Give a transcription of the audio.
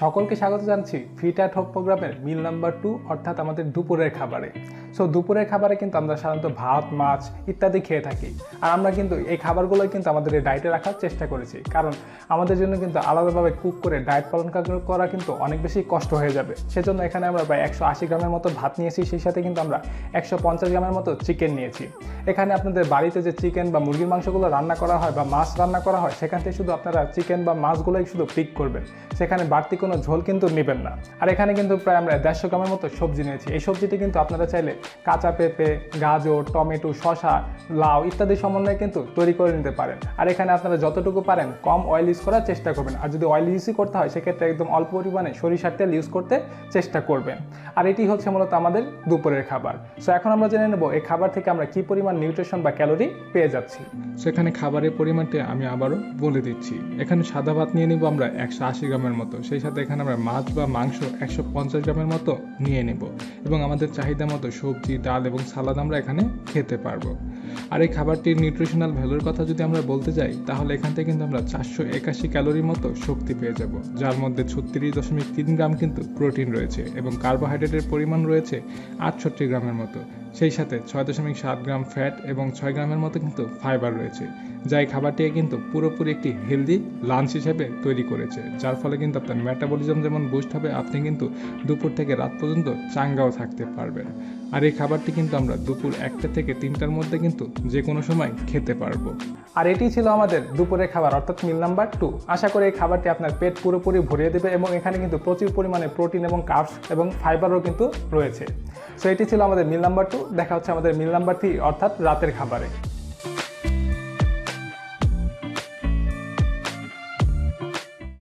সকলকে স্বাগত জানাচ্ছি ফিট অ্যাট হোম প্রোগ্রামের মিল নাম্বার 2 অর্থাৎ আমাদের দুপুরের খাবারে। সো দুপুরের খাবারে কিন্তু আমরা সাধারণত ভাত, মাছ ইত্যাদি খেয়ে থাকি। আর আমরা কিন্তু এই খাবারগুলোই কিন্তু আমাদের এই ডায়েটে রাখার চেষ্টা করেছি, কারণ আমাদের জন্য কিন্তু আলাদাভাবে কুক করে ডায়েট পালন করা কিন্তু অনেক বেশি কষ্ট হয়ে যাবে। সেজন্য এখানে আমরা প্রায় 180 গ্রামের মতো ভাত নিয়েছি, সেই সাথে কিন্তু আমরা 150 গ্রামের মতো চিকেন নিয়েছি। এখানে আপনাদের বাড়িতে যে চিকেন বা মুরগির মাংসগুলো রান্না করা হয় বা মাছ রান্না করা হয়, সেখান থেকে শুধু আপনারা চিকেন বা মাছগুলোই শুধু পিক করবেন, সেখানে বাড়তি কোনো ঝোল কিন্তু নেবেন না। আর এখানে কিন্তু প্রায় আমরা 150 গ্রামের মতো সবজি নিয়েছি। এই সবজিটি কিন্তু আপনারা চাইলে কাঁচা পেঁপে, গাজর, টমেটো, শসা, লাউ ইত্যাদি সমন্বয়ে কিন্তু তৈরি করে নিতে পারেন। আর এখানে আপনারা যতটুকু পারেন কম অয়েল ইউজ করার চেষ্টা করবেন, আর যদি অয়েল ইউজই করতে হয় সেক্ষেত্রে একদম অল্প পরিমাণে সরিষার তেল ইউজ করতে চেষ্টা করবেন। আর এটি হচ্ছে মূলত আমাদের দুপুরের খাবার। সো এখন আমরা জেনে নেব এই খাবার থেকে আমরা কি পরিমাণ নিউট্রিশন বা ক্যালোরি পেয়ে যাচ্ছি। সেখানে খাবারের পরিমাণটি আমি আবারও বলে দিচ্ছি। এখানে সাদা ভাত নিয়ে নিব আমরা 180 গ্রামের মতো, সেই সাথে এখানে আমরা মাছ বা মাংস 150 গ্রামের মতো নিয়ে নেব, এবং আমাদের চাহিদা মতো সবজি, ডাল এবং সালাদ আমরা এখানে খেতে পারবো। আর এই খাবারটির নিউট্রিশনাল ভ্যালুর কথা যদি আমরা বলতে যাই, তাহলে এখান থেকে কিন্তু আমরা 481 ক্যালোরির মতো শক্তি পেয়ে যাব, যার মধ্যে 36.3 গ্রাম কিন্তু প্রোটিন রয়েছে এবং কার্বোহাইড্রেটের পরিমাণ রয়েছে 68 গ্রামের মতো। সেই সাথে 6.7 গ্রাম ফ্যাট এবং 6 গ্রামের মতো কিন্তু ফাইবার রয়েছে, যা এই খাবারটিকে কিন্তু পুরোপুরি একটি হেলদি লাঞ্চ হিসেবে তৈরি করেছে, যার ফলে কিন্তু আপনার মেটাবলিজম যেমন বুস্ট হবে, আপনি কিন্তু দুপুর থেকে রাত পর্যন্ত চাঙ্গাও থাকতে পারবেন। আর এই খাবারটি কিন্তু আমরা দুপুর 1টা থেকে 3টার মধ্যে কিন্তু যে কোনো সময় খেতে পারবো। আর এটি ছিল আমাদের দুপুরের খাবার অর্থাৎ মিল নাম্বার 2। আশা করি এই খাবারটি আপনার পেট পুরোপুরি ভরিয়ে দেবে, এবং এখানে কিন্তু প্রচুর পরিমাণে প্রোটিন এবং কার্বস এবং ফাইবারও কিন্তু রয়েছে। সো এটি ছিল আমাদের মিল নাম্বার 2। দেখা হচ্ছে আমাদের মিল নাম্বার 3 অর্থাৎ রাতের খাবারে।